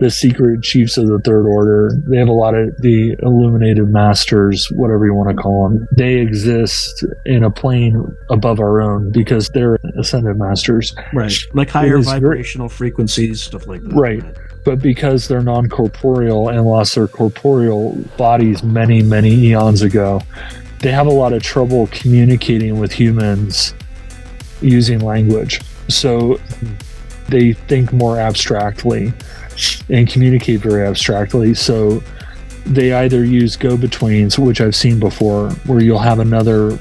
the secret chiefs of the Third Order. They have a lot of the illuminated masters, whatever you want to call them. They exist in a plane above our own because they're ascended masters. Right. Like higher vibrational frequencies, stuff like that. Right. But because they're non-corporeal and lost their corporeal bodies many, many eons ago, they have a lot of trouble communicating with humans using language. So they think more abstractly and communicate very abstractly. So they either use go-betweens, which I've seen before, where you'll have another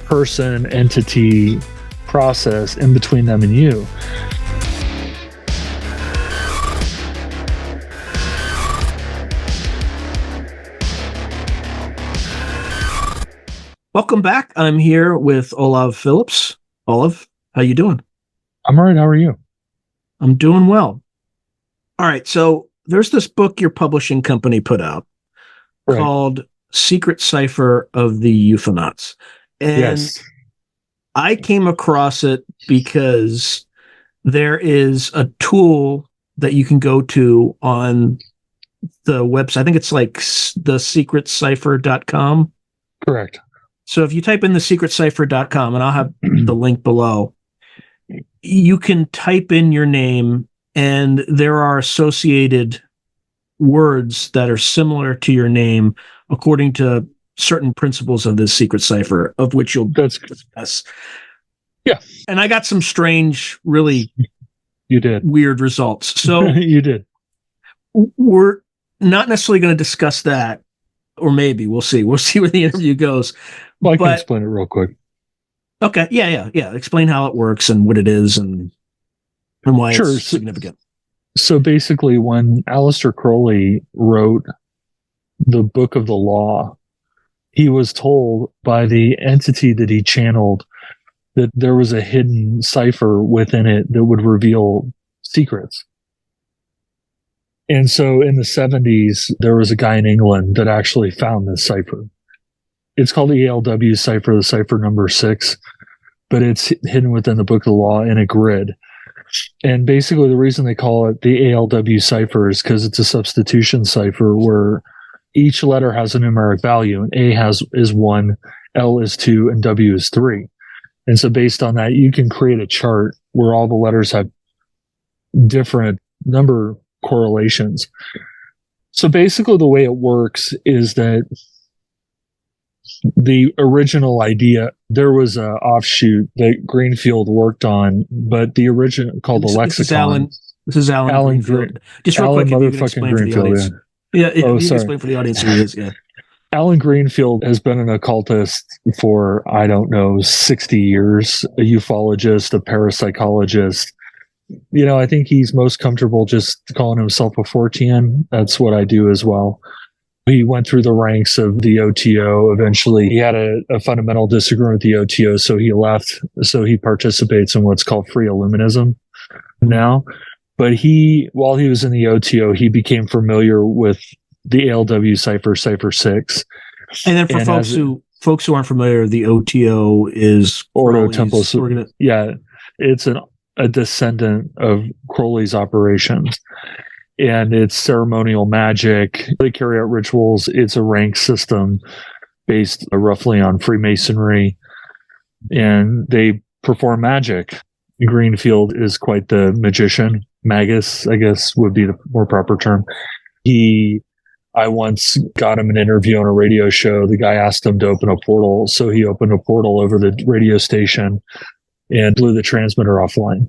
person, entity, process in between them and you. Welcome back. I'm here with Olav Phillips. Olav, how you doing? I'm all right. How are you? I'm doing well. All right. So there's this book your publishing company put out called Secret Cipher of the Ufonauts. And yes. I came across it because there is a tool that you can go to on the website. I think it's like thesecretcipher.com. Correct. So if you type in thesecretcipher.com, and I'll have the link below, you can type in your name, and there are associated words that are similar to your name according to certain principles of this secret cipher, of which you'll discuss. Yeah. And I got some strange, really weird results. So you did. We're not necessarily going to discuss that, or maybe we'll see. We'll see where the interview goes. Well, I can explain it real quick. Okay. Yeah. Explain how it works and what it is and why it's significant. So basically, when Aleister Crowley wrote the Book of the Law, he was told by the entity that he channeled that there was a hidden cipher within it that would reveal secrets. And so in the 70s, there was a guy in England that actually found this cipher. It's called the ALW cipher, the cipher number 6, but it's hidden within the Book of the Law in a grid. And basically the reason they call it the ALW cipher is because it's a substitution cipher where each letter has a numeric value, and A is 1, L is 2, and W is 3. And so based on that, you can create a chart where all the letters have different number correlations. So basically the way it works is that the original idea, there was an offshoot that Greenfield worked on, but the original called the lexicon. This is Alan Greenfield. Just real quick, if you can explain for the audience. Yeah, if you can explain for the audience who he is, yeah. Alan Greenfield has been an occultist for, 60 years, a ufologist, a parapsychologist. I think he's most comfortable just calling himself a Fortean. That's what I do as well. He went through the ranks of the OTO. Eventually, he had a fundamental disagreement with the OTO, so he left. So he participates in what's called free illuminism now. But while he was in the OTO, he became familiar with the ALW cipher, Cipher 6. And then for folks who aren't familiar, the OTO is Ordo Templis. Yeah, it's a descendant of Crowley's operations. And it's ceremonial magic. They carry out rituals. It's a rank system based roughly on Freemasonry. And they perform magic. Greenfield is quite the magician. Magus, I guess, would be the more proper term. I once got him an interview on a radio show. The guy asked him to open a portal. So he opened a portal over the radio station and blew the transmitter offline.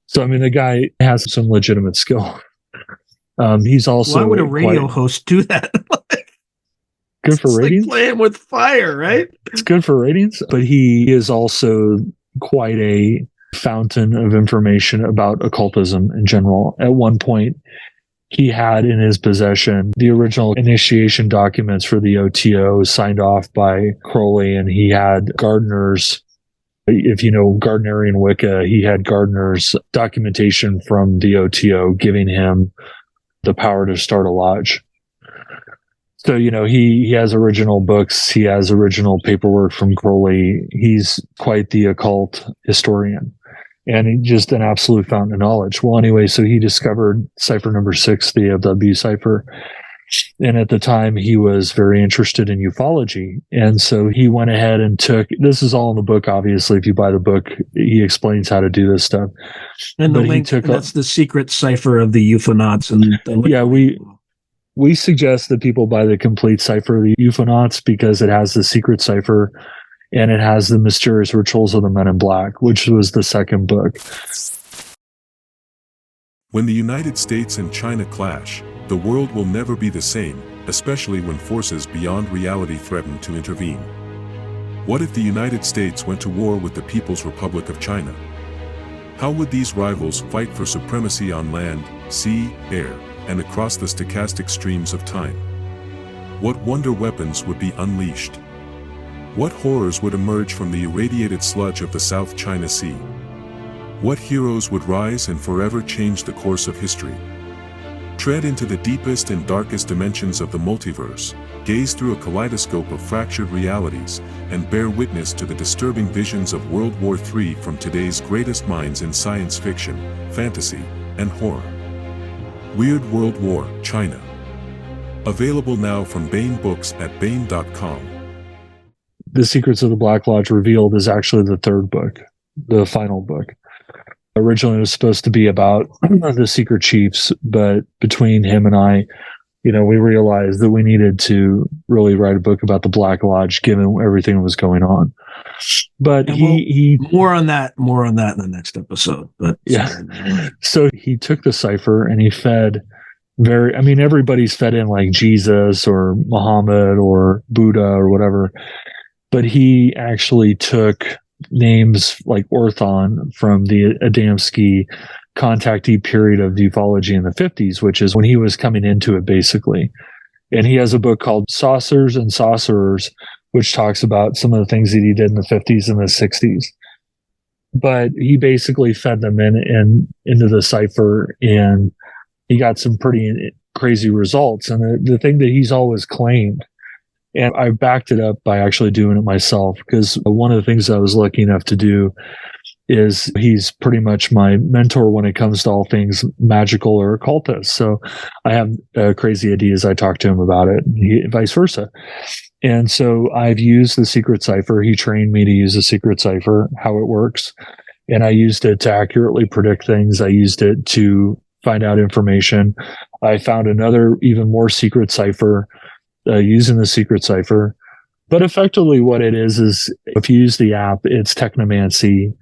So, the guy has some legitimate skill. He's also... Why would a radio host do that? Good for ratings? Like playing with fire, right? It's good for ratings. But he is also quite a fountain of information about occultism in general. At one point, he had in his possession the original initiation documents for the OTO signed off by Crowley, and he had Gardner's, if you know Gardnerian Wicca, he had Gardner's documentation from the OTO giving him the power to start a lodge. So, he has original books, he has original paperwork from Crowley. He's quite the occult historian. and just an absolute fountain of knowledge. Well, anyway, so he discovered cipher number 6, the FW cipher. And at the time, he was very interested in ufology. And so he went ahead and this is all in the book, obviously. If you buy the book, he explains how to do this stuff. And the link, that's the secret cipher of the Ufonauts. We suggest that people buy the complete cipher of the Ufonauts because it has the secret cipher and it has the mysterious rituals of the Men in Black, which was the second book. When the United States and China clash, the world will never be the same, especially when forces beyond reality threaten to intervene. What if the United States went to war with the People's Republic of China? How would these rivals fight for supremacy on land, sea, air, and across the stochastic streams of time? What wonder weapons would be unleashed? What horrors would emerge from the irradiated sludge of the South China Sea? What heroes would rise and forever change the course of history? Tread into the deepest and darkest dimensions of the multiverse, gaze through a kaleidoscope of fractured realities, and bear witness to the disturbing visions of World War III from today's greatest minds in science fiction, fantasy, and horror. Weird World War, China. Available now from Baen Books at Baen.com. The Secrets of the Black Lodge Revealed is actually the third book, the final book. Originally, it was supposed to be about the secret chiefs, but between him and I, we realized that we needed to really write a book about the Black Lodge, given everything that was going on. But he more on that in the next episode. But yeah, so he took the cipher and he fed everybody's fed in like Jesus or Muhammad or Buddha or whatever, but he actually took names like Orthon from the Adamski contactee period of ufology in the 50s, which is when he was coming into it, basically. And he has a book called Saucers and Sorcerers, which talks about some of the things that he did in the 50s and the 60s. But he basically fed them into the cipher, and he got some pretty crazy results. And the thing that he's always claimed, and I backed it up by actually doing it myself, because one of the things I was lucky enough to do is he's pretty much my mentor when it comes to all things magical or occultist. So I have crazy ideas. I talk to him about it, and vice versa. And so I've used the secret cipher. He trained me to use the secret cipher, how it works. And I used it to accurately predict things. I used it to find out information. I found another even more secret cipher using the secret cipher. But effectively what it is if you use the app, it's technomancy,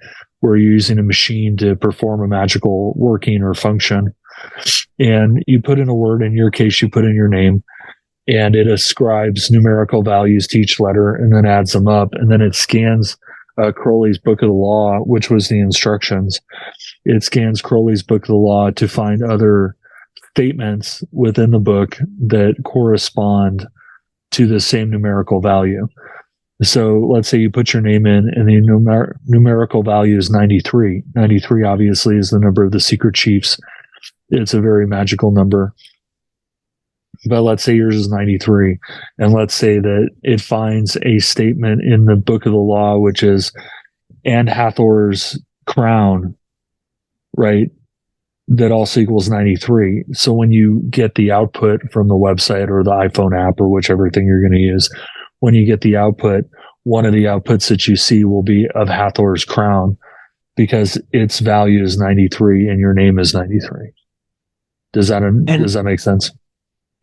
where you're using a machine to perform a magical working or function. And you put in a word, in your case, you put in your name, and it ascribes numerical values to each letter and then adds them up. And then it scans Crowley's Book of the Law, which was the instructions. It scans Crowley's Book of the Law to find other statements within the book that correspond to the same numerical value. So let's say you put your name in and the numerical value is 93. 93 obviously is the number of the secret chiefs. It's a very magical number. But let's say yours is 93. And let's say that it finds a statement in the Book of the Law, which is, and Hathor's crown, right? That also equals 93. So when you get the output from the website or the iPhone app or whichever thing you're going to use, when you get the output, one of the outputs that you see will be of Hathor's crown, because its value is 93 and your name is 93. Does that make sense?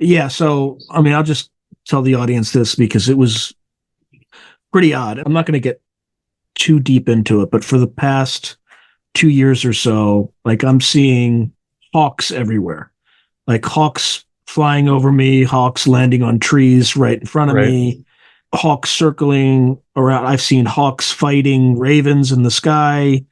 Yeah. So, I'll just tell the audience this because it was pretty odd. I'm not going to get too deep into it, but for the past 2 years or so, like, I'm seeing hawks everywhere, like hawks flying over me, hawks landing on trees right in front of me, hawks circling around. I've seen hawks fighting ravens in the sky.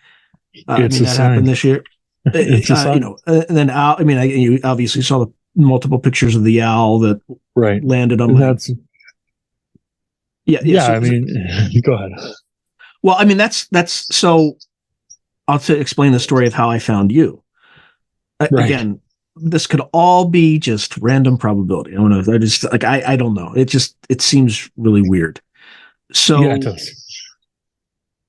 That happened this year. It's a sign. And then owl. You obviously saw the multiple pictures of the owl that landed on. Go ahead. Well, that's so. I'll explain the story of how I found you. Again, this could all be just random probability. I don't know. It seems really weird. So yeah, it does.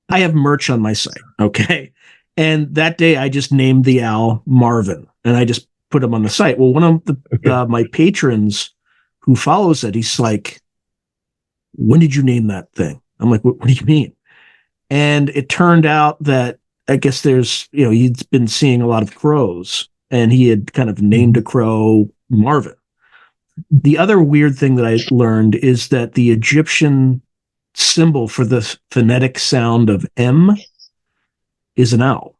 I have merch on my site. Okay. And that day I just named the owl Marvin, and I just put him on the site. Well, one of my patrons who follows it, he's like, when did you name that thing? I'm like, what do you mean? And it turned out that I guess there's, he'd been seeing a lot of crows, and he had kind of named a crow Marvin. The other weird thing that I learned is that the Egyptian symbol for the phonetic sound of M is an owl.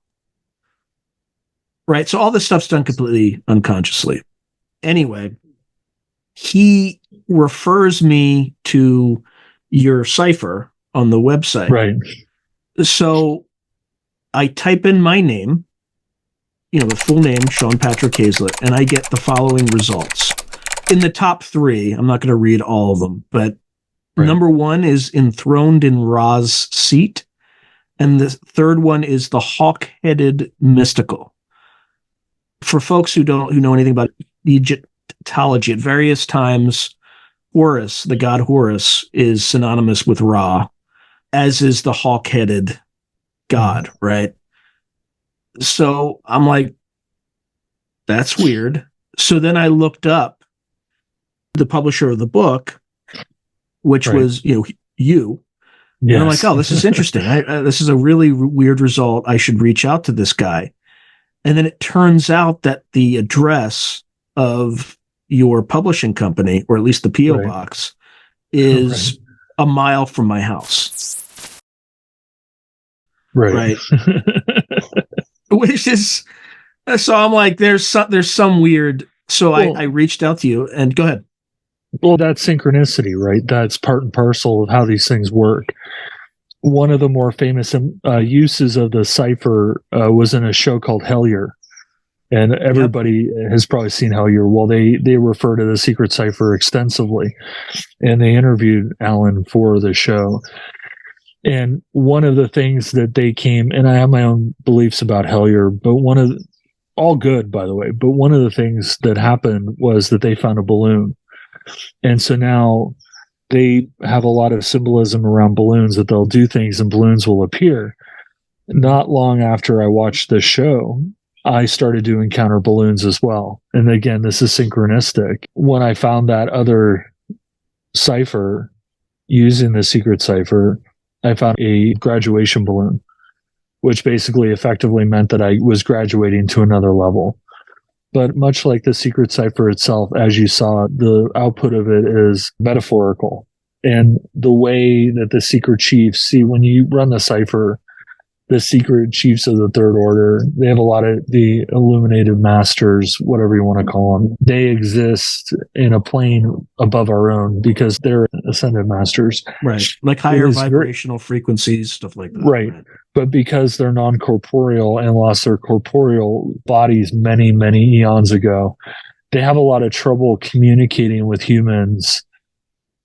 Right? So all this stuff's done completely unconsciously. Anyway, he refers me to your cipher on the website. Right. So I type in my name, the full name, Sean Patrick Hazlett, and I get the following results. In the top 3, I'm not going to read all of them, but number 1 is enthroned in Ra's seat. And the third one is the hawk-headed mystical. For folks who know anything about Egyptology, at various times, Horus, the god Horus, is synonymous with Ra, as is the hawk-headed god, right? So I'm like, that's weird. So then I looked up the publisher of the book, which was, you. Yes. And I'm like, oh, this is interesting. This is a really weird result. I should reach out to this guy. And then it turns out that the address of your publishing company, or at least the P.O. box, is a mile from my house. Right. Which is, so I'm like, there's some weird. So I reached out to you, and go ahead. Well, that's synchronicity, right? That's part and parcel of how these things work. One of the more famous uses of the cipher was in a show called Hellier. And everybody has probably seen Hellier. Well, they refer to the secret cipher extensively. And they interviewed Alan for the show. And one of the things that they came, and I have my own beliefs about Hellier, but all good, by the way, but one of the things that happened was that they found a balloon. And so now they have a lot of symbolism around balloons, that they'll do things and balloons will appear. Not long after I watched this show, I started to encounter balloons as well. And again, this is synchronistic. When I found that other cipher using the secret cipher, I found a graduation balloon, which basically effectively meant that I was graduating to another level. But much like the secret cipher itself, as you saw, the output of it is metaphorical. And the way that the secret chiefs see, when you run the cipher, the secret chiefs of the Third Order, they have a lot of the illuminated masters, whatever you want to call them. They exist in a plane above our own because they're ascended masters. Right. Like higher vibrational frequencies, stuff like that. Right. But because they're non-corporeal and lost their corporeal bodies many, many eons ago, they have a lot of trouble communicating with humans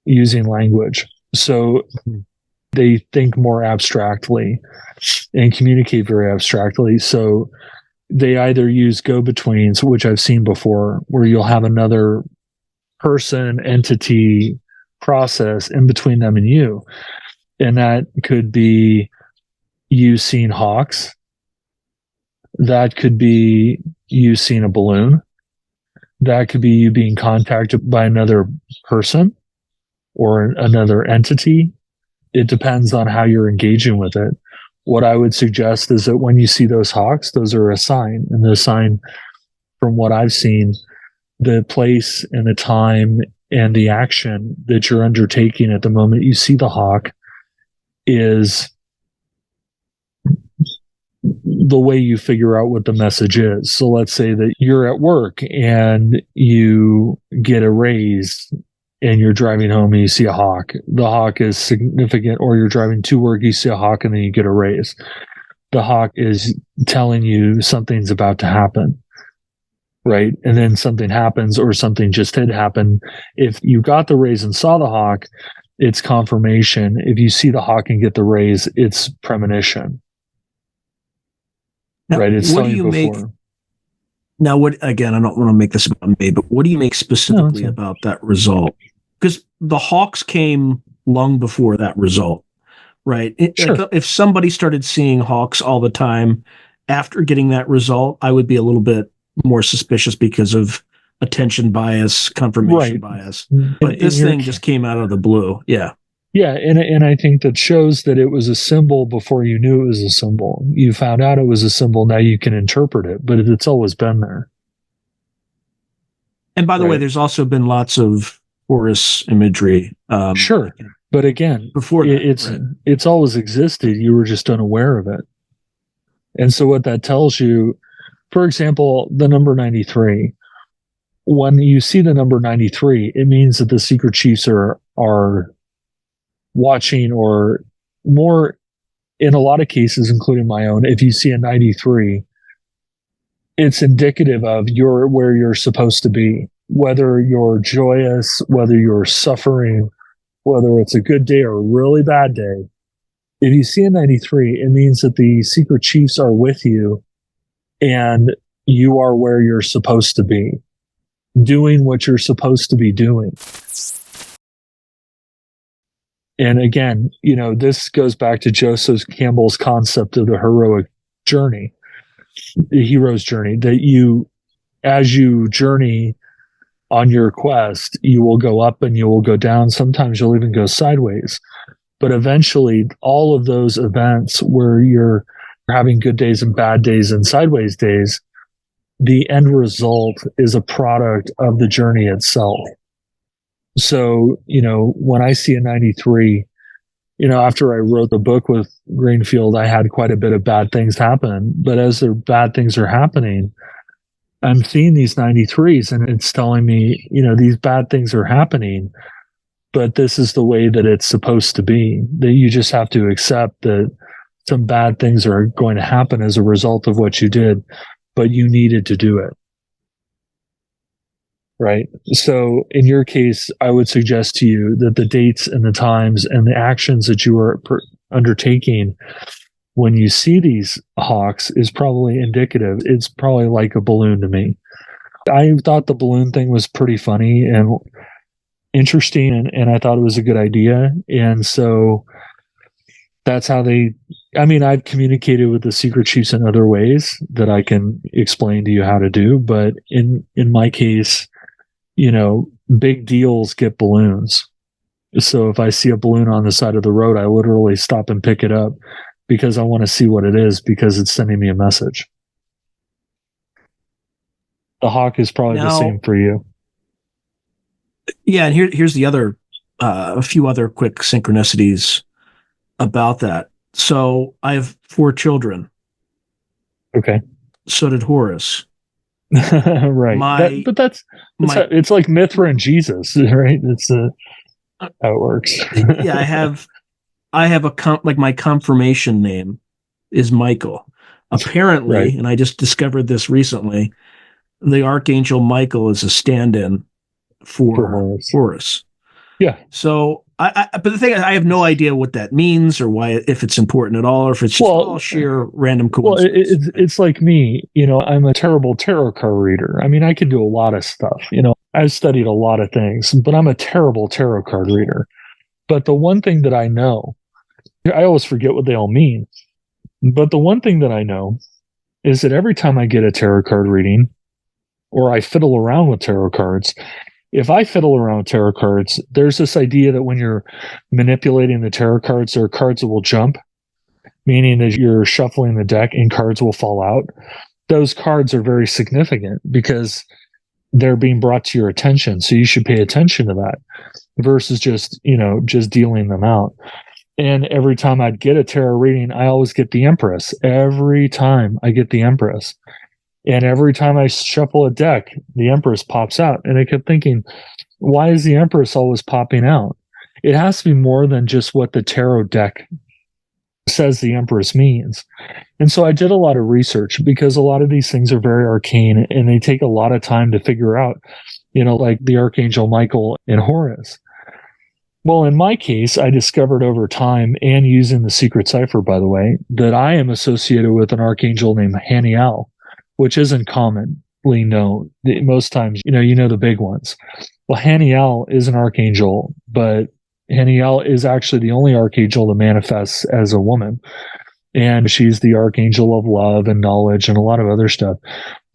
using language. So they think more abstractly and communicate very abstractly. So they either use go-betweens, which I've seen before, where you'll have another person, entity, process in between them and you. And that could be you seeing hawks. That could be you seeing a balloon. That could be you being contacted by another person or another entity. It depends on how you're engaging with it. What I would suggest is that when you see those hawks, those are a sign. And the sign, from what I've seen, the place and the time and the action that you're undertaking at the moment you see the hawk is the way you figure out what the message is. So let's say that you're at work and you get a raise and you're driving home and you see a hawk. The hawk is significant, or you're driving to work, you see a hawk and then you get a raise. The hawk is telling you something's about to happen, right? And then something happens, or something just did happen. If you got the raise and saw the hawk, it's confirmation. If you see the hawk and get the raise, it's premonition. Now, right? It's what do you make? Now, what, again, I don't want to make this about me, but what do you make specifically about that result? Because the hawks came long before that result, right? Sure. Like, if somebody started seeing hawks all the time after getting that result, I would be a little bit more suspicious because of attention bias, confirmation bias. But this thing just came out of the blue. Yeah. Yeah, and I think that shows that it was a symbol before you knew it was a symbol. You found out it was a symbol, now you can interpret it, but it's always been there. And by the way, there's also been lots of Horus imagery. Sure, but again, before that, it's always existed. You were just unaware of it. And so what that tells you, for example, the number 93, when you see the number 93, it means that the secret chiefs are watching, or more in a lot of cases, including my own, if you see a 93, it's indicative of where you're supposed to be, whether you're joyous, whether you're suffering, whether it's a good day or a really bad day. If you see a 93, it means that the secret chiefs are with you and you are where you're supposed to be, doing what you're supposed to be doing. And again, this goes back to Joseph Campbell's concept of the heroic journey, the hero's journey, that as you journey on your quest, you will go up and you will go down. Sometimes you'll even go sideways. But eventually, all of those events where you're having good days and bad days and sideways days, the end result is a product of the journey itself. So, when I see a 93, after I wrote the book with Greenfield, I had quite a bit of bad things happen. But as the bad things are happening, I'm seeing these 93s and it's telling me, these bad things are happening, but this is the way that it's supposed to be. That you just have to accept that some bad things are going to happen as a result of what you did, but you needed to do it. Right. So in your case, I would suggest to you that the dates and the times and the actions that you are undertaking when you see these hawks is probably indicative. It's probably like a balloon to me. I thought the balloon thing was pretty funny and interesting, and I thought it was a good idea. And so that's how I've communicated with the secret chiefs in other ways that I can explain to you how to do. But in my case, big deals get balloons. So if I see a balloon on the side of the road, I literally stop and pick it up because I want to see what it is, because it's sending me a message. The hawk is probably the same for you. Yeah, and here's the other, a few other quick synchronicities about that. So I have 4 children. Okay. So did Horus. Right. It's like Mithra and Jesus, right? It's how it works. Yeah, I have my confirmation name is Michael. Apparently, right. And I just discovered this recently, the Archangel Michael is a stand-in for Horus. Yeah. So but the thing is, I have no idea what that means or why, if it's important at all, or if it's just all sheer random coincidence. Well, it's like me, I'm a terrible tarot card reader. I can do a lot of stuff. I've studied a lot of things, but I'm a terrible tarot card reader. But the one thing that I know, I always forget what they all mean. But the one thing that I know is that every time I get a tarot card reading, or I fiddle around with tarot cards, if I fiddle around with tarot cards, there's this idea that when you're manipulating the tarot cards, there are cards that will jump, meaning that you're shuffling the deck and cards will fall out. Those cards are very significant because they're being brought to your attention. So you should pay attention to that versus just dealing them out. And every time I'd get a tarot reading, I always get the Empress. Every time I get the Empress. And every time I shuffle a deck, the Empress pops out. And I kept thinking, why is the Empress always popping out? It has to be more than just what the tarot deck says the Empress means. And so I did a lot of research, because a lot of these things are very arcane and they take a lot of time to figure out, like the Archangel Michael and Horus. Well, in my case, I discovered over time, and using the secret cipher, by the way, that I am associated with an archangel named Haniel, which isn't commonly known. Most times, you know the big ones. Well, Haniel is an archangel, but Haniel is actually the only archangel that manifests as a woman. and she's the archangel of love and knowledge and a lot of other stuff.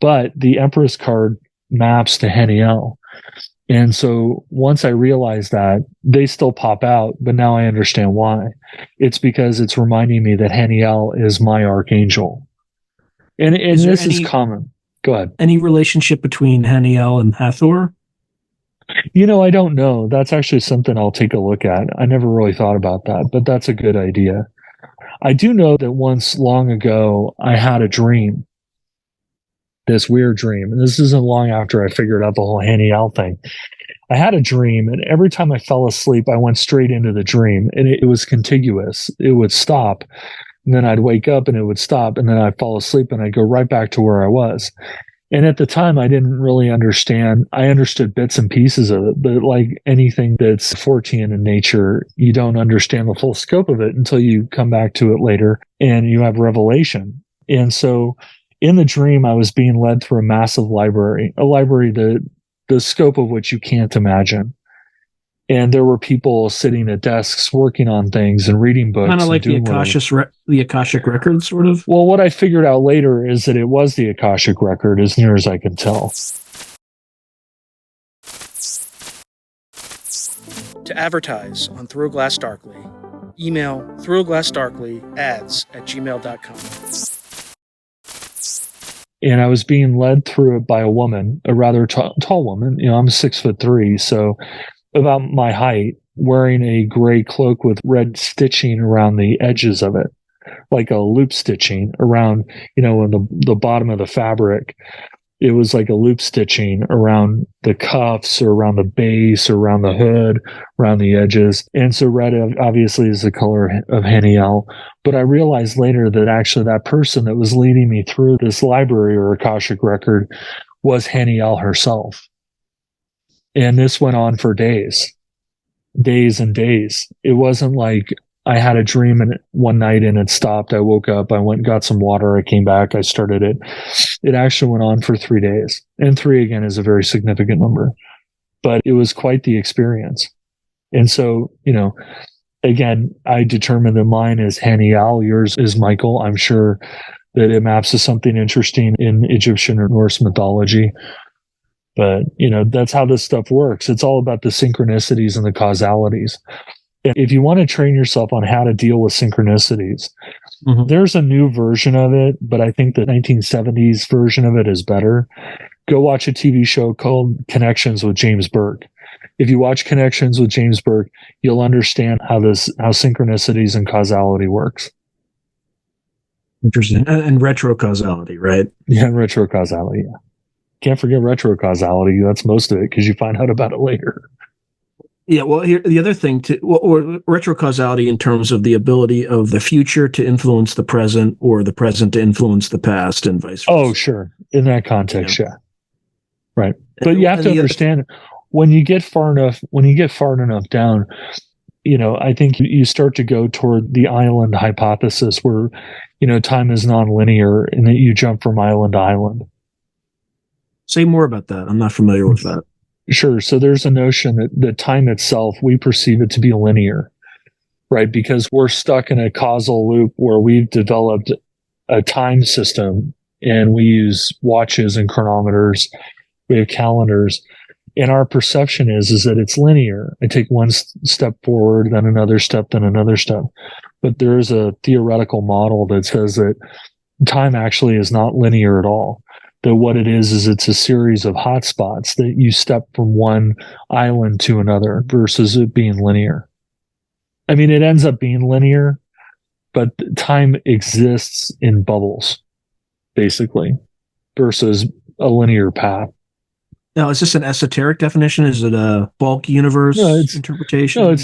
But the Empress card maps to Heniel. And so once I realized that, they still pop out, but now I understand why. It's because it's reminding me that Heniel is my archangel. And this is common. Go ahead. Any relationship between Heniel and Hathor? I don't know. That's actually something I'll take a look at. I never really thought about that, but that's a good idea. I do know that once long ago, I had a dream. This weird dream. And this isn't long after I figured out the whole Heniel thing. I had a dream, and every time I fell asleep, I went straight into the dream, and it was contiguous. It would stop, and then I'd wake up, and it would stop, and then I'd fall asleep, and I'd go right back to where I was. And at the time, I didn't really understand. I understood bits and pieces of it, but like anything that's Fortean in nature, you don't understand the full scope of it until you come back to it later, and you have revelation. And so in the dream, I was being led through a massive library, a library that the scope of which you can't imagine. And there were people sitting at desks working on things and reading books. Kind of like the Akashic Record, sort of? Well, what I figured out later is that it was the Akashic Record, as near as I could tell. To advertise on Through a Glass Darkly, email throughaglassdarkly@gmail.com. And I was being led through it by a woman, a rather tall woman. I'm 6'3", so about my height, wearing a gray cloak with red stitching around the edges of it, like a loop stitching around, in the bottom of the fabric. It was like a loop stitching around the cuffs or around the base or around the hood, around the edges. And so red obviously is the color of Heniel. But I realized later that actually that person that was leading me through this library or Akashic Record was Heniel herself. And this went on for days and days. It wasn't like I had a dream one night and it stopped. I woke up, I went and got some water, I came back, I started it. It actually went on for 3 days. And 3 again is a very significant number. But it was quite the experience. And so, again, I determined that mine is Heniel, yours is Michael. I'm sure that it maps to something interesting in Egyptian or Norse mythology. But, that's how this stuff works. It's all about the synchronicities and the causalities. If you want to train yourself on how to deal with synchronicities, there's a new version of it, but I think the 1970s version of it is better. Go watch a TV show called Connections with James Burke. If you watch Connections with James Burke, you'll understand how synchronicities and causality works. Interesting. And retrocausality, right? Yeah, retrocausality, yeah. Can't forget retrocausality. That's most of it because you find out about it later. Yeah, well, here, the other thing or retrocausality in terms of the ability of the future to influence the present or the present to influence the past and vice versa. Oh, sure. In that context, yeah. Right. But you have to understand when you get far enough down, I think you start to go toward the island hypothesis where, time is nonlinear and that you jump from island to island. Say more about that. I'm not familiar with that. Sure. So there's a notion that the time itself, we perceive it to be linear, right? Because we're stuck in a causal loop where we've developed a time system and we use watches and chronometers. We have calendars. And our perception is that it's linear. I take one step forward, then another step, then another step. But there is a theoretical model that says that time actually is not linear at all. That what it is it's a series of hotspots that you step from one island to another versus it being linear. I mean, it ends up being linear, but time exists in bubbles, basically, versus a linear path. Now, is this an esoteric definition? Is it a bulk universe interpretation? No,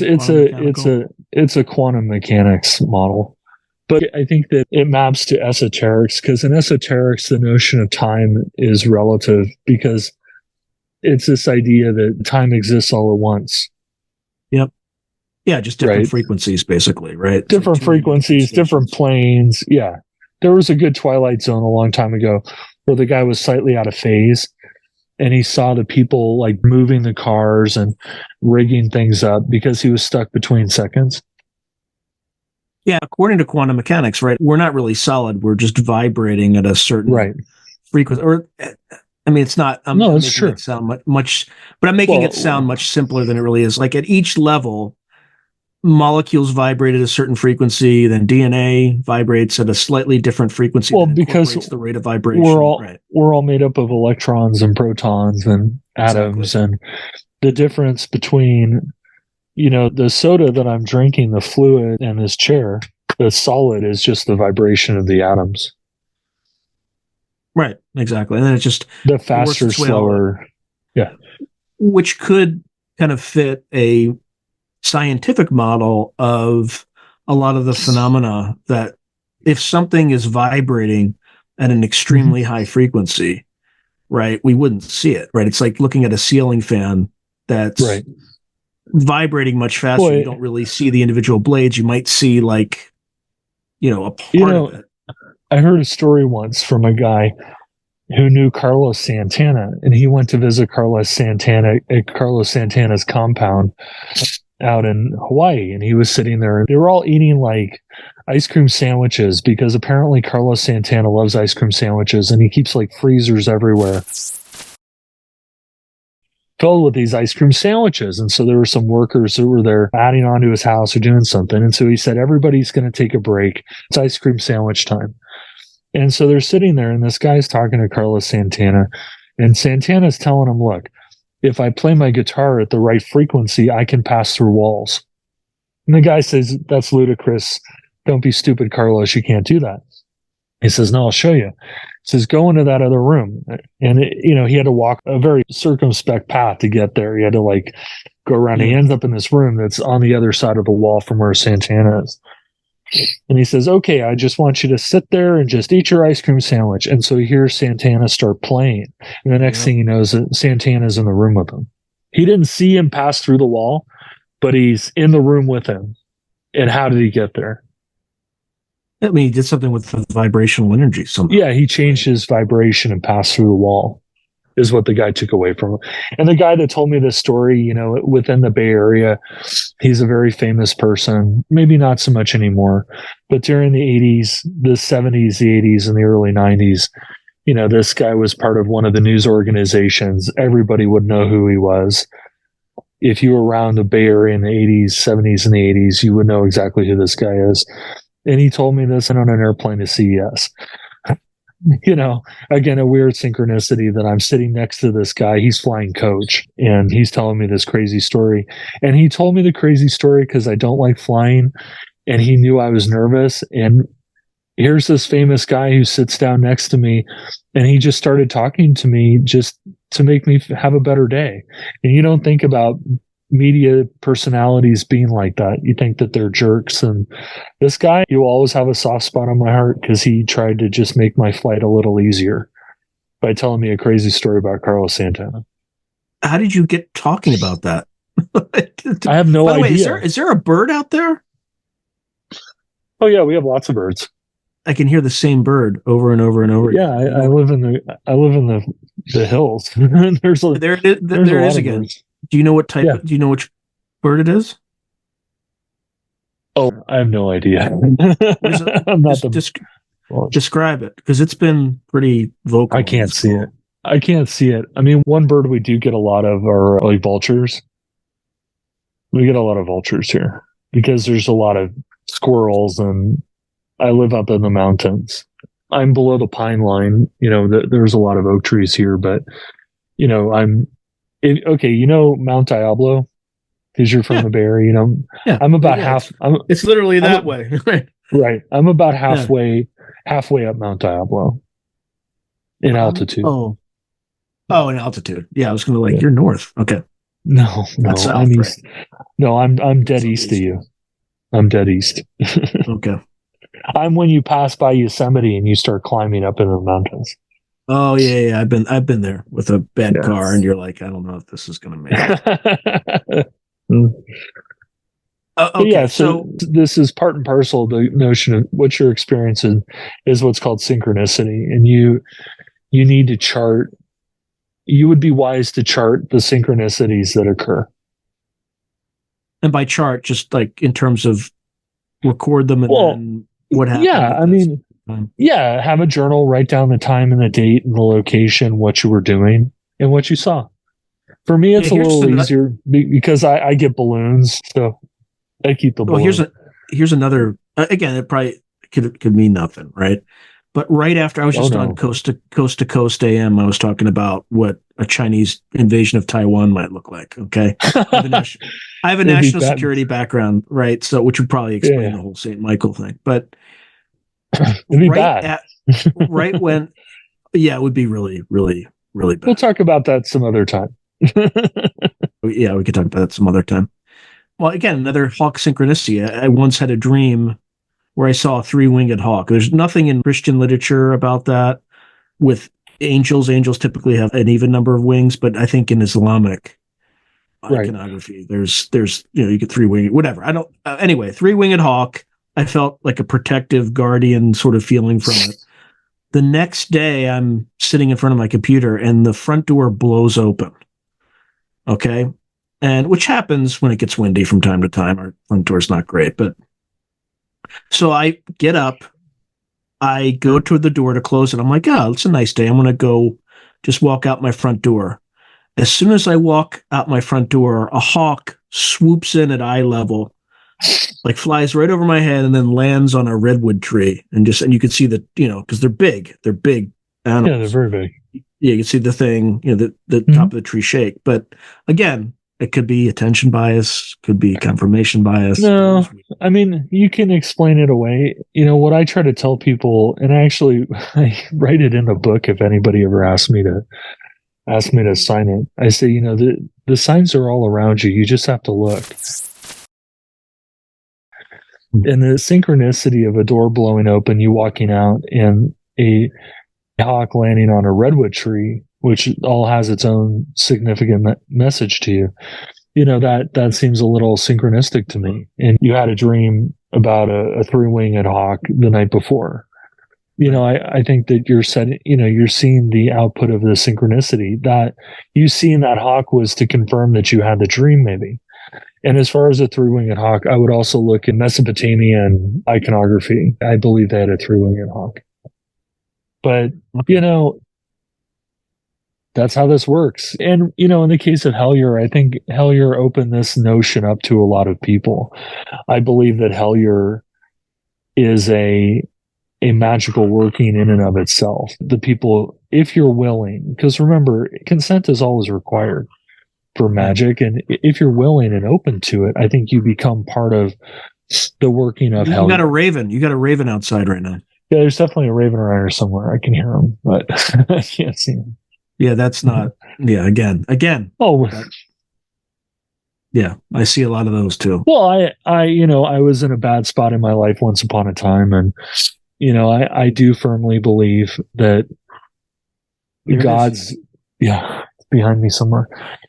it's a quantum mechanics model. But I think that it maps to esoterics because in esoterics, the notion of time is relative because it's this idea that time exists all at once. Yep. Yeah, just different frequencies, basically, right? Different frequencies, different planes. Yeah. There was a good Twilight Zone a long time ago where the guy was slightly out of phase and he saw the people like moving the cars and rigging things up because he was stuck between seconds. Yeah, according to quantum mechanics, right? We're not really solid. We're just vibrating at a certain frequency. Or, I mean, it's not. I'm it's making true. it sound much, but I'm making it sound much simpler than it really is. Like at each level, molecules vibrate at a certain frequency, then DNA vibrates at a slightly different frequency. Well, because the rate of vibration. We're all made up of electrons and protons and atoms, and the difference between, the soda that I'm drinking, the fluid, and this chair, the solid is just the vibration of the atoms. Right, exactly. And then it's just the faster, slower. Yeah. Which could kind of fit a scientific model of a lot of the phenomena that if something is vibrating at an extremely high frequency, right, we wouldn't see it, right? It's like looking at a ceiling fan that's vibrating much faster. You don't really see the individual blades. You might see like, a part of it. I heard a story once from a guy who knew Carlos Santana, and he went to visit Carlos Santana at Carlos Santana's compound out in Hawaii, and he was sitting there. They were all eating like ice cream sandwiches because apparently Carlos Santana loves ice cream sandwiches, and he keeps like freezers everywhere filled with these ice cream sandwiches. And so there were some workers who were there adding on to his house or doing something. And so he said, everybody's going to take a break. It's ice cream sandwich time. And so they're sitting there, and this guy's talking to Carlos Santana, and Santana's telling him, look, if I play my guitar at the right frequency, I can pass through walls. And the guy says, that's ludicrous. Don't be stupid, Carlos. You can't do that. He says, no, I'll show you. He says, go into that other room. And, he had to walk a very circumspect path to get there. He had to like go around. He ends up in this room that's on the other side of the wall from where Santana is. And he says, okay, I just want you to sit there and just eat your ice cream sandwich. And so he hears Santana start playing. And the next thing he knows, Santana's in the room with him. He didn't see him pass through the wall, but he's in the room with him. And how did he get there? I mean, he did something with the vibrational energy somehow. Yeah, he changed his vibration and passed through the wall, is what the guy took away from him. And the guy that told me this story, within the Bay Area, he's a very famous person. Maybe not so much anymore, but during the 80s, the 70s, the 80s, and the early 90s, this guy was part of one of the news organizations. Everybody would know who he was. If you were around the Bay Area in the 80s, 70s, and the 80s, you would know exactly who this guy is. And he told me this on an airplane to CES. Again, a weird synchronicity that I'm sitting next to this guy. He's flying coach, and he's telling me this crazy story. And he told me the crazy story because I don't like flying, and he knew I was nervous. And here's this famous guy who sits down next to me, and he just started talking to me just to make me have a better day. And you don't think about media personalities being like that. You think that they're jerks, and this guy, you always have a soft spot on my heart because he tried to just make my flight a little easier by telling me a crazy story about Carlos Santana. How did you get talking about that? I have no idea. Is there a bird out there? Oh yeah, we have lots of birds. I can hear the same bird over and over and over. Yeah, I live in the hills. There it is again. Birds. Do you know what type? Do you know which bird it is? Oh, I have no idea. I'm not describe it, because it's been pretty vocal. I can't see it. I mean, one bird we do get a lot of are like vultures. We get a lot of vultures here because there's a lot of squirrels, and I live up in the mountains. I'm below the pine line. There's a lot of oak trees here, but Mount Diablo, because you're from the Bay Area. I'm about half. It's literally that way, right? Right. I'm about halfway up Mount Diablo in altitude. In altitude. Yeah, I was going to you're north. Okay. No, south, I'm east. Right? No, I'm dead east of you. I'm dead east. Okay. I'm when you pass by Yosemite and you start climbing up into the mountains. Oh yeah. I've been there with a bad car, and you're like, I don't know if this is going to make it. Okay, so this is part and parcel of the notion of what you're experiencing is what's called synchronicity, and you need to chart. You would be wise to chart the synchronicities that occur. And by chart, just like in terms of record them and then what happened? Yeah, I mean, have a journal, write down the time and the date and the location, what you were doing and what you saw. For me, it's a little easier because I get balloons, so I keep the balloon. Here's another. Again, it probably could mean nothing, right? But right after I was on Coast to Coast AM, I was talking about what a Chinese invasion of Taiwan might look like. Okay, I have a national security background, right? So, which would probably explain the whole St. Michael thing. But it'd be bad. Right when, it would be really, really, really bad. We'll talk about that some other time. Yeah, we could talk about that some other time. Well, again, another hawk synchronicity. I once had a dream where I saw a 3-winged hawk. There's nothing in Christian literature about that. With angels typically have an even number of wings, but I think in Islamic iconography, there's you get 3-winged, whatever. I don't. Anyway, 3-winged hawk. I felt like a protective guardian sort of feeling from it. The next day, I'm sitting in front of my computer, and the front door blows open. Okay, and which happens when it gets windy from time to time. Our front door's not great, but. So I get up, I go toward the door to close it. I'm like, it's a nice day. I'm going to go just walk out my front door. As soon as I walk out my front door, a hawk swoops in at eye level, like flies right over my head and then lands on a redwood tree. And you can see that, because they're big animals. Yeah, they're very big. Yeah, you can see the thing, the top of the tree shake. But again, it could be attention bias, could be confirmation bias. No, I mean, you can explain it away. What I try to tell people, and I write it in a book if anybody ever asks me to sign it. I say, the signs are all around you. You just have to look. And the synchronicity of a door blowing open, you walking out, and a hawk landing on a redwood tree, which all has its own significant message to you. That seems a little synchronistic to me. And you had a dream about a 3-winged hawk the night before. I think that you're seeing the output of the synchronicity. That you seeing that hawk was to confirm that you had the dream, maybe. And as far as a 3-winged hawk, I would also look in Mesopotamian iconography. I believe they had a 3-winged hawk. But, that's how this works. And, in the case of Hellier, I think Hellier opened this notion up to a lot of people. I believe that Hellier is a magical working in and of itself. The people, if you're willing, because remember, consent is always required for magic. And if you're willing and open to it, I think you become part of the working of Hellier. You got a raven outside right now. Yeah, there's definitely a raven around here somewhere. I can hear him, but I can't see him. Yeah, that's not. Yeah, again. Oh, yeah, I see a lot of those too. Well, I was in a bad spot in my life once upon a time, and I do firmly believe that God's behind me somewhere.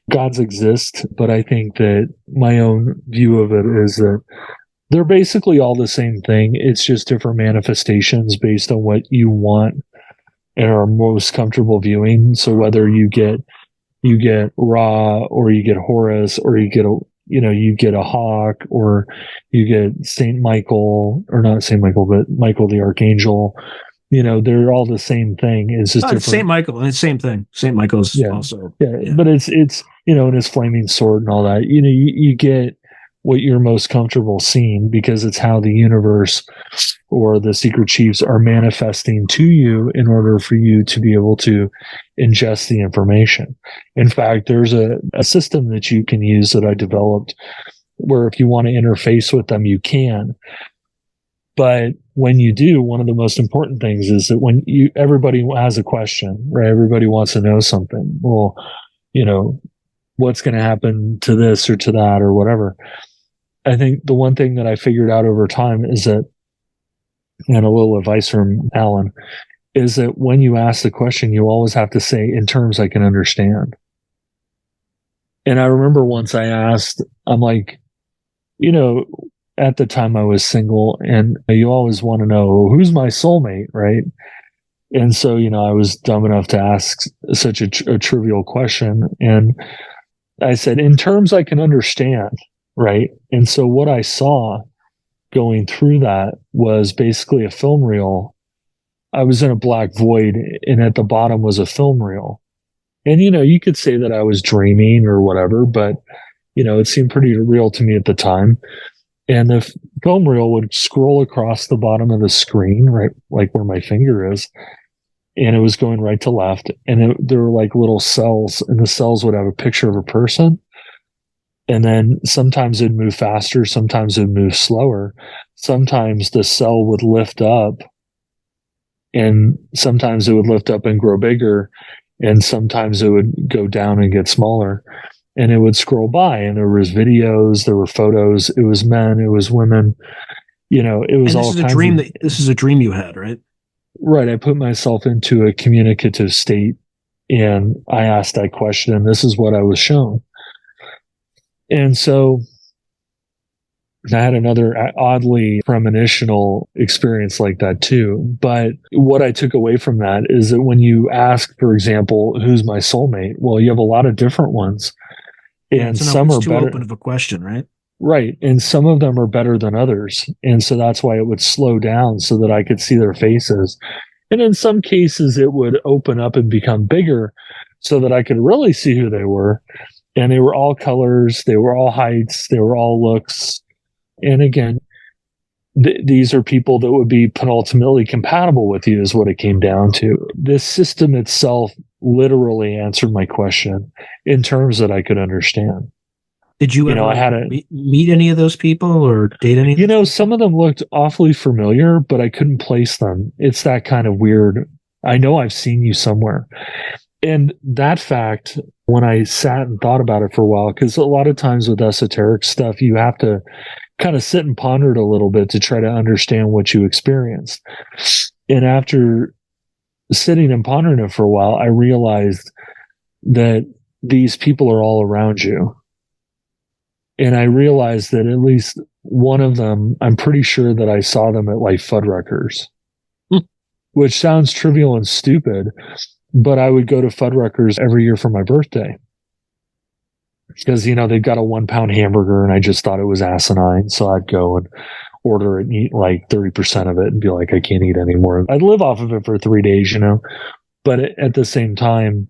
Gods exist, but I think that my own view of it is that they're basically all the same thing. It's just different manifestations based on what you want and are most comfortable viewing. So whether you get Ra, or you get Horus, or you get a hawk, or you get Saint Michael, or not Saint Michael, but Michael the Archangel, they're all the same thing. It's just different. Saint Michael, and it's the same thing. Saint Michael's also. Yeah, but it's in his flaming sword and all that. You get what you're most comfortable seeing because it's how the universe or the secret chiefs are manifesting to you in order for you to be able to ingest the information. In fact, there's a system that you can use that I developed where if you want to interface with them, you can. But when you do, one of the most important things is that everybody has a question, right? Everybody wants to know something. Well, what's going to happen to this or to that or whatever. I think the one thing that I figured out over time is that, and a little advice from Alan, is that when you ask the question, you always have to say in terms I can understand. And I remember once I asked, I'm like, at the time I was single, and you always want to know who's my soulmate, right? And so, I was dumb enough to ask such a trivial question. And I said, in terms I can understand. Right. And so what I saw going through that was basically a film reel. I was in a black void, and at the bottom was a film reel. And, you could say that I was dreaming or whatever, but, it seemed pretty real to me at the time. And the film reel would scroll across the bottom of the screen, right, like where my finger is. And it was going right to left. And there were like little cells, and the cells would have a picture of a person. And then sometimes it'd move faster, sometimes it'd move slower. Sometimes the cell would lift up, and sometimes it would lift up and grow bigger, and sometimes it would go down and get smaller. And it would scroll by, and there was videos, there were photos, it was men, it was women, it was all kinds of... This is a dream you had, right? Right. I put myself into a communicative state, and I asked that question, and this is what I was shown. And so I had another oddly premonitional experience like that too. But what I took away from that is that when you ask, for example, who's my soulmate? Well, you have a lot of different ones. And some are too better. Open of a question, right? Right. And some of them are better than others. And so that's why it would slow down so that I could see their faces. And in some cases, it would open up and become bigger so that I could really see who they were. And they were all colors, they were all heights, they were all looks. And again, these are people that would be penultimately compatible with you, is what it came down to. This system itself literally answered my question in terms that I could understand. Did you ever meet any of those people or date any? Some of them looked awfully familiar, but I couldn't place them. It's that kind of weird. I know I've seen you somewhere. And that fact, when I sat and thought about it for a while, because a lot of times with esoteric stuff, you have to kind of sit and ponder it a little bit to try to understand what you experienced. And after sitting and pondering it for a while, I realized that these people are all around you. And I realized that at least one of them, I'm pretty sure that I saw them at like Fuddruckers, which sounds trivial and stupid, but I would go to Fuddruckers every year for my birthday because, they've got a 1 pound hamburger and I just thought it was asinine. So I'd go and order it and eat like 30% of it and be like, I can't eat anymore. I'd live off of it for 3 days, but at the same time,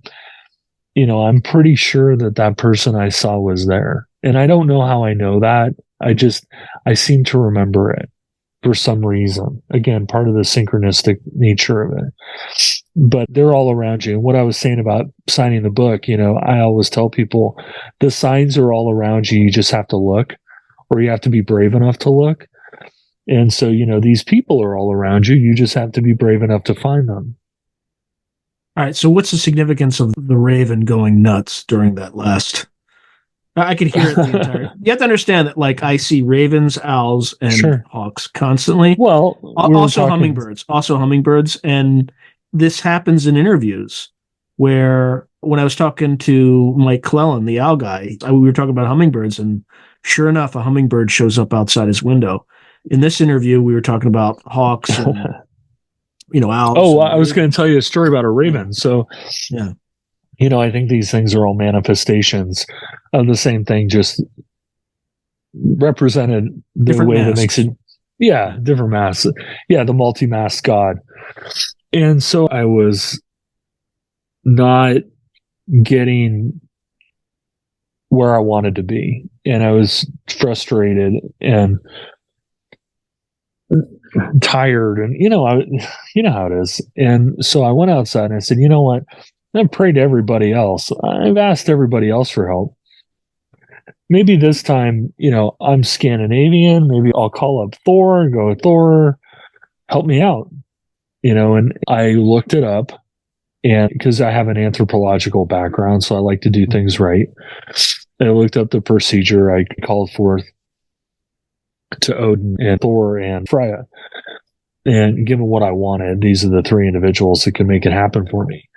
I'm pretty sure that person I saw was there. And I don't know how I know that. I seem to remember it for some reason. Again, part of the synchronistic nature of it. But they're all around you. And what I was saying about signing the book, I always tell people the signs are all around you. You just have to look, or you have to be brave enough to look. And so, these people are all around you. You just have to be brave enough to find them. All right. So what's the significance of the Raven going nuts during that last... I could hear it the entire... You have to understand that, like, I see ravens, owls, and hawks constantly. Well, also hummingbirds. And this happens in interviews where when I was talking to Mike Clellan, the owl guy, we were talking about hummingbirds, and sure enough, a hummingbird shows up outside his window. In this interview, we were talking about hawks and, owls. Oh, I was going to tell you a story about a raven. So, yeah. I think these things are all manifestations of the same thing, just represented the different way masks. that makes it. Yeah, different masks. Yeah, the multi-masked God. And so I was not getting where I wanted to be. And I was frustrated and tired. And, how it is. And so I went outside and I said, you know what? I've prayed to everybody else. I've asked everybody else for help. Maybe this time, I'm Scandinavian. Maybe I'll call up Thor and go, Thor, help me out. And I looked it up, and because I have an anthropological background, so I like to do things right. I looked up the procedure. I called forth to Odin and Thor and Freya. And given what I wanted, these are the 3 individuals that could make it happen for me.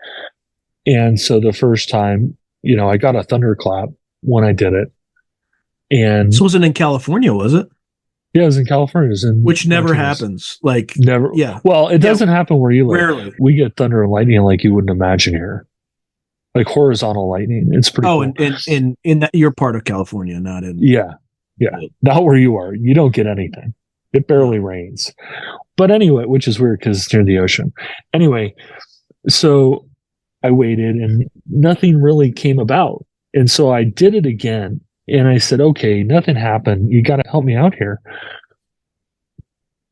And so the first time, I got a thunderclap when I did it. And this wasn't in California, was it? Yeah, it was in California. It was in Which never happens. Like, never. Yeah. Well, it doesn't happen where you live. Rarely. We get thunder and lightning like you wouldn't imagine here. Like horizontal lightning. It's pretty cool. in that, you're part of California, not in... Yeah. Not where you are. You don't get anything. It barely rains. But anyway, which is weird because it's near the ocean. Anyway, so I waited and nothing really came about. And so I did it again. And I said, okay, nothing happened. You got to help me out here.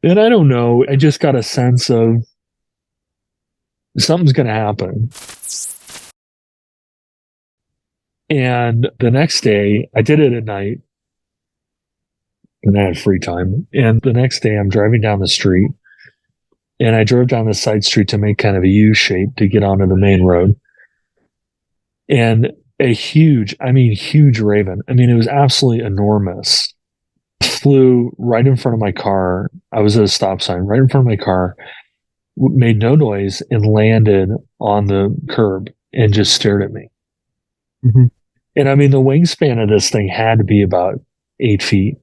And I don't know. I just got a sense of something's going to happen. And the next day, I did it at night. And I had free time. And the next day, I'm driving down the street. And I drove down the side street to make kind of a U shape to get onto the main road. And a huge raven. I mean, it was absolutely enormous. Flew right in front of my car. I was at a stop sign right in front of my car, made no noise, and landed on the curb and just stared at me. Mm-hmm. And I mean, the wingspan of this thing had to be about 8 feet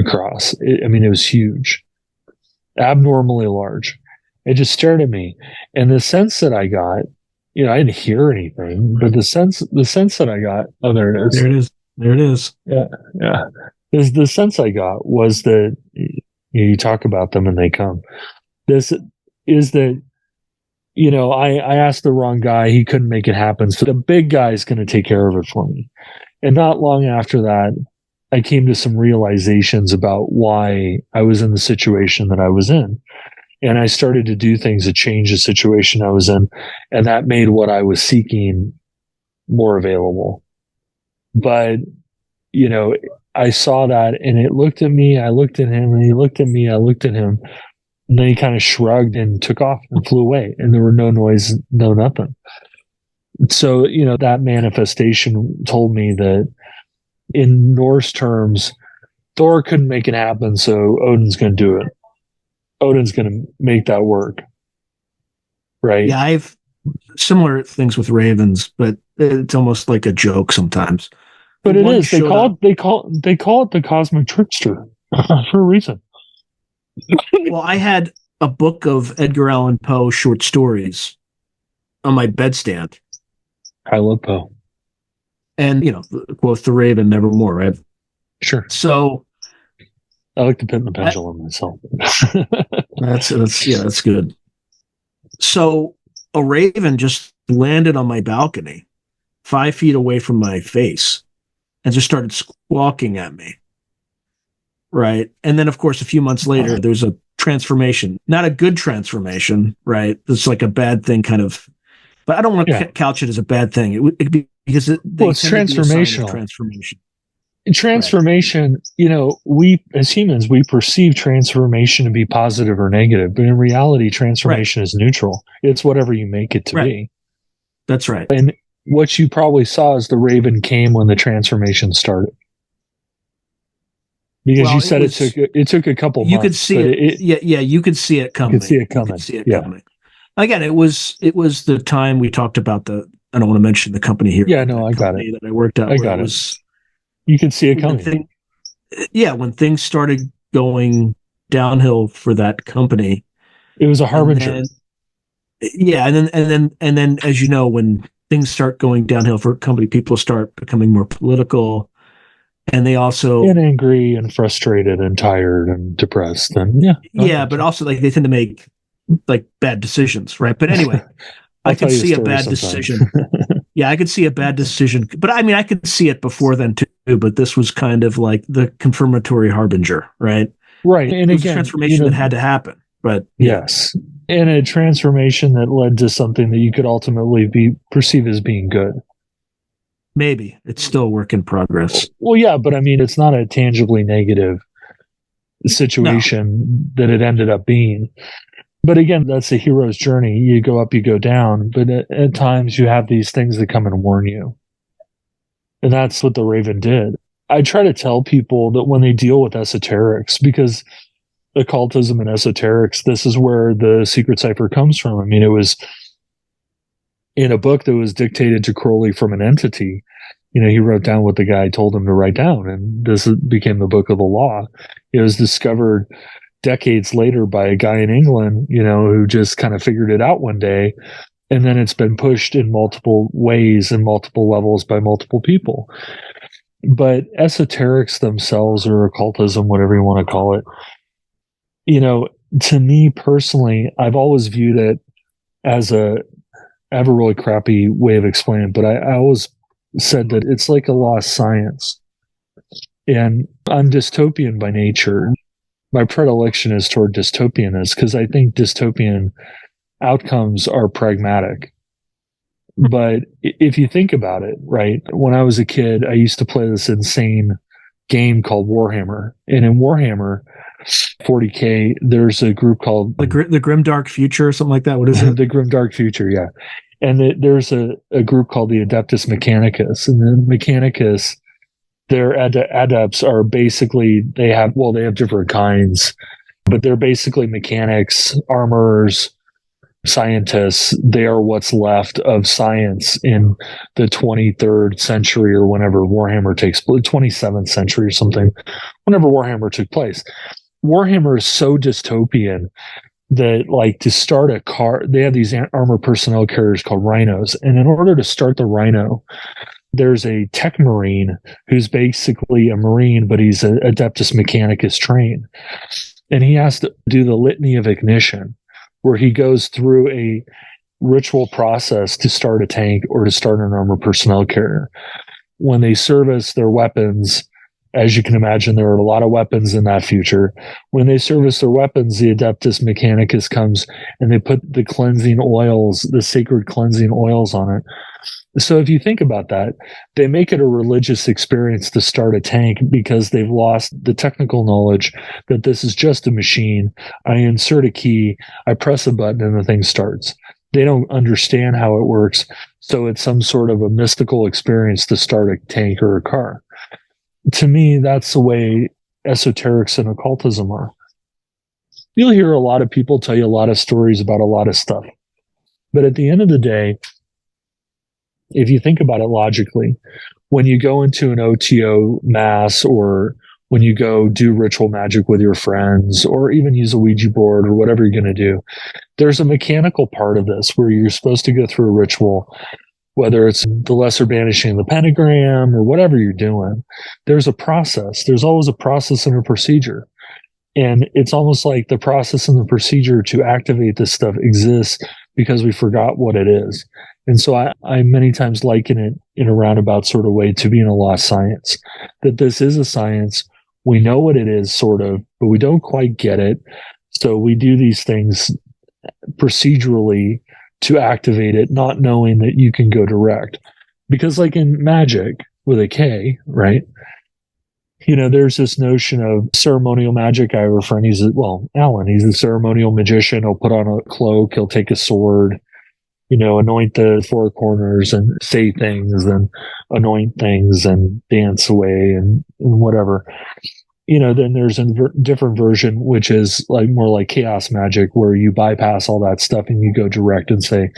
across. It was huge, abnormally large. It just stared at me. And the sense that I got, I didn't hear anything, but the sense that I got, oh, there it is. There it is. Yeah. Yeah. The sense I got was that you talk about them and they come. This is that, I asked the wrong guy. He couldn't make it happen. So the big guy is going to take care of it for me. And not long after that, I came to some realizations about why I was in the situation that I was in. And I started to do things to change the situation I was in. And that made what I was seeking more available. But, I saw that and it looked at me, I looked at him, and he looked at me, I looked at him. And then he kind of shrugged and took off and flew away. And there were no noise, no nothing. So, that manifestation told me that in Norse terms, Thor couldn't make it happen, so Odin's going to do it. Odin's going to make that work. Right? Yeah, I've similar things with ravens, but it's almost like a joke sometimes. But it is. They call it the cosmic trickster for a reason. Well, I had a book of Edgar Allan Poe short stories on my bedstand. I love Poe. And, quote, the Raven, nevermore, right? Sure. So I like to pin the pendulum myself. that's good. So a raven just landed on my balcony 5 feet away from my face and just started squawking at me. Right. And then, of course, a few months later, there's a transformation, not a good transformation, right? It's like a bad thing kind of, but I don't want to couch it as a bad thing. It would be because it's transformational. Transformation, we as humans, we perceive transformation to be positive or negative, but in reality, transformation is neutral. It's whatever you make it to be. That's right. And what you probably saw is the raven came when the transformation started. Because you said it took a couple months. You could see it. You could see it coming. You could see it coming. Again, it was the time we talked about I don't want to mention the company here. Yeah, no, I got it. That I worked at. I got it. You could see it coming. When things started going downhill for that company, it was a harbinger. And then, as you know, when things start going downhill for a company, people start becoming more political, and they also and angry and frustrated and tired and depressed and but also like they tend to make like bad decisions, right? But anyway, I could see a bad decision. Yeah, I could see a bad decision, but I mean, I could see it before then too. But this was kind of like the confirmatory harbinger, right? Right, and it was a transformation that had to happen. But yes, and a transformation that led to something that you could ultimately perceive as being good. Maybe it's still a work in progress. Well, yeah, but I mean, it's not a tangibly negative situation that it ended up being. But again, that's a hero's journey. You go up, you go down. But at times you have these things that come and warn you. And that's what the Raven did. I try to tell people that when they deal with esoterics, because occultism and esoterics, this is where the secret cipher comes from. I mean, it was in a book that was dictated to Crowley from an entity. He wrote down what the guy told him to write down. And this became the book of the law. It was discovered decades later by a guy in England, who just kind of figured it out one day. And then it's been pushed in multiple ways and multiple levels by multiple people. But esoterics themselves, or occultism, whatever you want to call it, To me personally, I've always viewed it as I have a really crappy way of explaining it, but I always said that it's like a lost science. And I'm dystopian by nature. My predilection is toward dystopianism because I think dystopian outcomes are pragmatic. But if you think about it, right, when I was a kid, I used to play this insane game called Warhammer. And in Warhammer 40K, there's a group called the Grimdark Future or something like that. What is it? The Grimdark Future, yeah. And there's a group called the Adeptus Mechanicus. And the Mechanicus, their adepts are basically, they have different kinds, but they're basically mechanics, armorers, scientists. They are what's left of science in the 23rd century or whenever Warhammer takes place, 27th century or something, whenever Warhammer took place. Warhammer is so dystopian that, like, to start a car, they have these armored personnel carriers called rhinos. And in order to start the rhino, there's a tech marine who's basically a marine, but he's an Adeptus Mechanicus trained. And he has to do the litany of ignition, where he goes through a ritual process to start a tank or to start an armored personnel carrier. When they service their weapons, as you can imagine, there are a lot of weapons in that future. When they service their weapons, the Adeptus Mechanicus comes and they put the cleansing oils, the sacred cleansing oils on it. So if you think about that, they make it a religious experience to start a tank because they've lost the technical knowledge that this is just a machine. I insert a key, I press a button, and the thing starts. They don't understand how it works. So it's some sort of a mystical experience to start a tank or a car. To me, that's the way esoterics and occultism are. You'll hear a lot of people tell you a lot of stories about a lot of stuff. But at the end of the day, if you think about it logically, when you go into an OTO mass or when you go do ritual magic with your friends or even use a Ouija board or whatever you're going to do, there's a mechanical part of this where you're supposed to go through a ritual, whether it's the lesser banishing of the pentagram or whatever you're doing. There's a process. There's always a process and a procedure. And it's almost like the process and the procedure to activate this stuff exists because we forgot what it is. And so I many times liken it in a roundabout sort of way to being a lost science, that this is a science. We know what it is, sort of, but we don't quite get it. So we do these things procedurally to activate it, not knowing that you can go direct. Because like in magic with a K, right? There's this notion of ceremonial magic. I have a friend, Alan, he's a ceremonial magician. He'll put on a cloak, he'll take a sword, anoint the four corners and say things and anoint things and dance away and whatever. Then there's a different version, which is like more like chaos magic, where you bypass all that stuff and you go direct and say,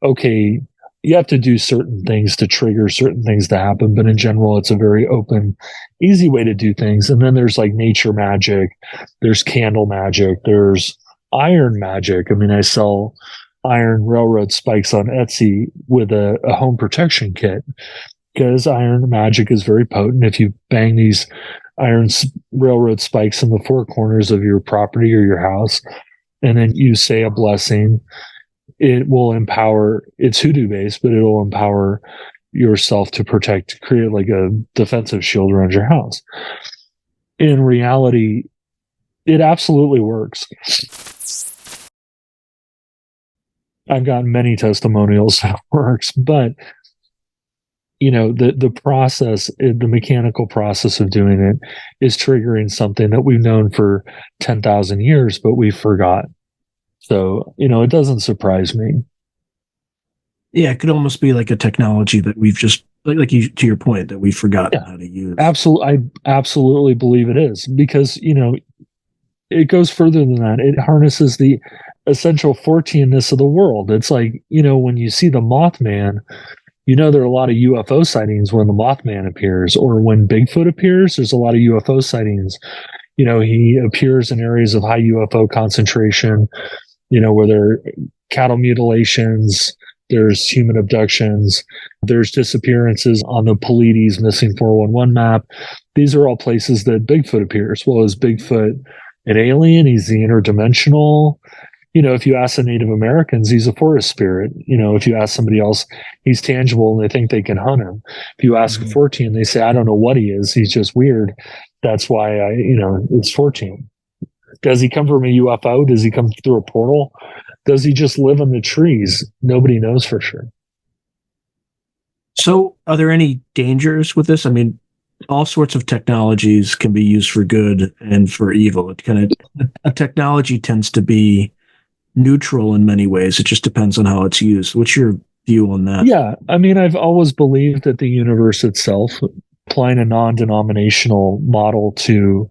okay, you have to do certain things to trigger certain things to happen. But in general, it's a very open, easy way to do things. And then there's like nature magic, there's candle magic, there's iron magic. I mean, I sell iron railroad spikes on Etsy with a home protection kit because iron magic is very potent. If you bang these iron railroad spikes in the four corners of your property or your house, and then you say a blessing, it will empower, it's hoodoo based, but it'll empower yourself to create like a defensive shield around your house. In reality, it absolutely works. I've gotten many testimonials that it works, but the process, the mechanical process of doing it is triggering something that we've known for 10,000 years, but we forgot. So, it doesn't surprise me. Yeah, it could almost be like a technology that we've just, like you, to your point, that we've forgotten how to use. Absolutely. I absolutely believe it is because, it goes further than that. It harnesses the essential Forteanness of the world. It's like, when you see the Mothman, there are a lot of UFO sightings when the Mothman appears, or when Bigfoot appears, there's a lot of UFO sightings. He appears in areas of high UFO concentration, where there are cattle mutilations, there's human abductions, there's disappearances on the Pleiades missing 411 map. These are all places that Bigfoot appears. Well, is Bigfoot, an alien. He's the interdimensional. If you ask the Native Americans, he's a forest spirit. If you ask somebody else, he's tangible and they think they can hunt him. If you ask a 14, they say, I don't know what he is. He's just weird. That's why it's 14. Does he come from a UFO? Does he come through a portal? Does he just live in the trees? Nobody knows for sure. So are there any dangers with this? I mean, all sorts of technologies can be used for good and for evil. A technology tends to be neutral in many ways. It just depends on how it's used. What's your view on that? Yeah. I mean, I've always believed that the universe itself, applying a non-denominational model to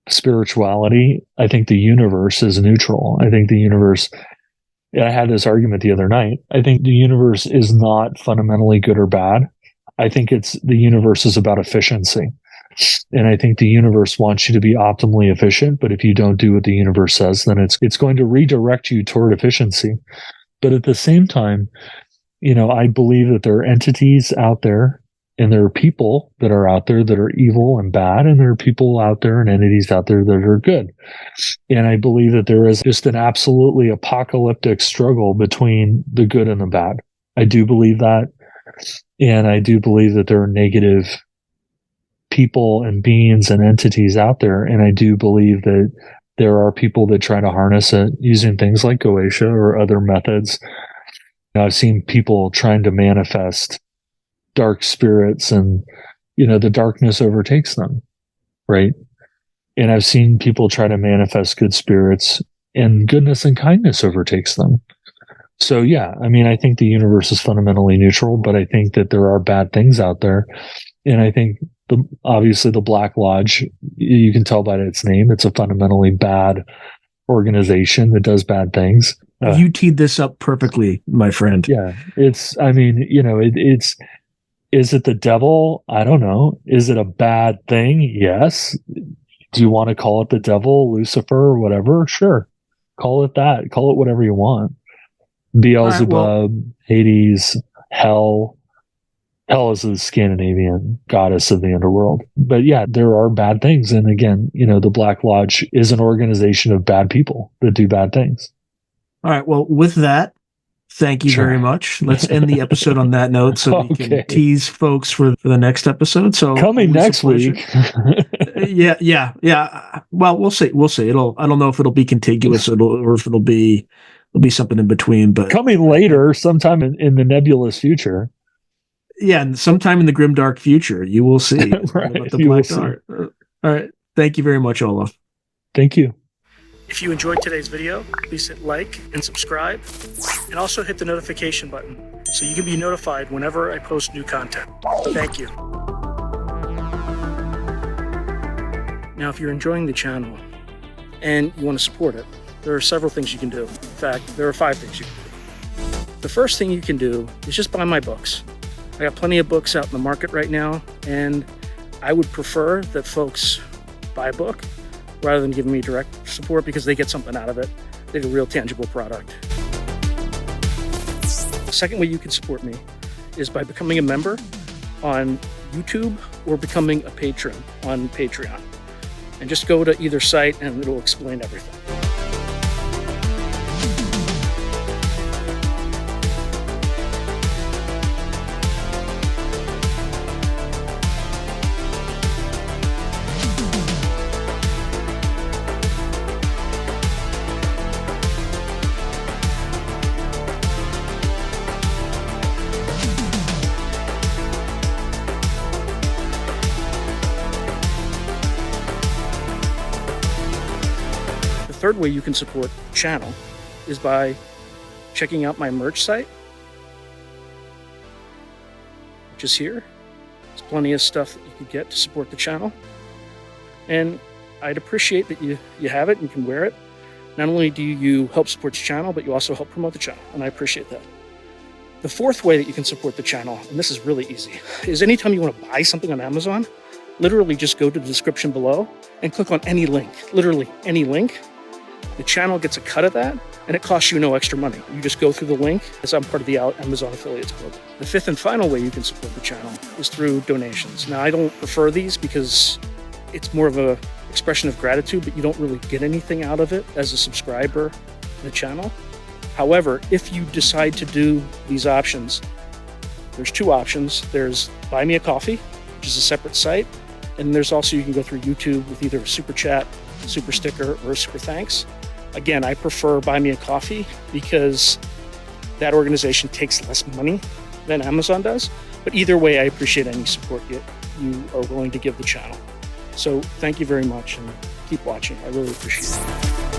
spirituality, I think the universe is neutral. I think the universe, I had this argument the other night. I think the universe is not fundamentally good or bad. I think the universe is about efficiency. And I think the universe wants you to be optimally efficient, but if you don't do what the universe says, then it's going to redirect you toward efficiency. But at the same time, I believe that there are entities out there and there are people that are out there that are evil and bad, and there are people out there and entities out there that are good. And I believe that there is just an absolutely apocalyptic struggle between the good and the bad. I do believe that. And I do believe that there are negative people and beings and entities out there. And I do believe that there are people that try to harness it using things like Goetia or other methods. I've seen people trying to manifest dark spirits and, the darkness overtakes them, right? And I've seen people try to manifest good spirits and goodness and kindness overtakes them. So yeah, I mean, I think the universe is fundamentally neutral, but I think that there are bad things out there. And I think obviously the Black Lodge, you can tell by its name, it's a fundamentally bad organization that does bad things. You teed this up perfectly, my friend. Yeah. Is it the devil? I don't know. Is it a bad thing? Yes. Do you want to call it the devil, Lucifer, or whatever? Sure. Call it that. Call it whatever you want. Beelzebub, Hades, Hell. Hell is the Scandinavian goddess of the underworld. But yeah, there are bad things. And again, the Black Lodge is an organization of bad people that do bad things. All right. Well, with that, thank you very much. Let's end the episode on that note so we can tease folks for the next episode. So coming next week. Yeah. Well, we'll see. I don't know if it'll be contiguous or if it'll be something in between, but coming later, sometime in the nebulous future. Yeah, and sometime in the grimdark future, you will see. Right. About the Black Dark. All right. Thank you very much, Olav. Thank you. If you enjoyed today's video, please hit like and subscribe, and also hit the notification button so you can be notified whenever I post new content. Thank you. Now, if you're enjoying the channel and you want to support it, there are several things you can do. In fact, there are 5 things you can do. The first thing you can do is just buy my books. I got plenty of books out in the market right now, and I would prefer that folks buy a book rather than giving me direct support because they get something out of it. They get a real tangible product. The second way you can support me is by becoming a member on YouTube or becoming a patron on Patreon. And just go to either site and it'll explain everything. The third way you can support the channel is by checking out my merch site, which is here. There's plenty of stuff that you can get to support the channel. And I'd appreciate that you have it and can wear it. Not only do you help support the channel, but you also help promote the channel, and I appreciate that. The fourth way that you can support the channel, and this is really easy, is anytime you want to buy something on Amazon, literally just go to the description below and click on any link, literally any link. The channel gets a cut of that, and it costs you no extra money. You just go through the link, as I'm part of the Amazon Affiliates Club. The fifth and final way you can support the channel is through donations. Now, I don't prefer these because it's more of a expression of gratitude, but you don't really get anything out of it as a subscriber to the channel. However, if you decide to do these options, there's two options. There's Buy Me a Coffee, which is a separate site. And there's also, you can go through YouTube with either a super chat, super sticker, or a super thanks. Again, I prefer Buy Me a Coffee because that organization takes less money than Amazon does. But either way, I appreciate any support you are willing to give the channel. So thank you very much and keep watching. I really appreciate it.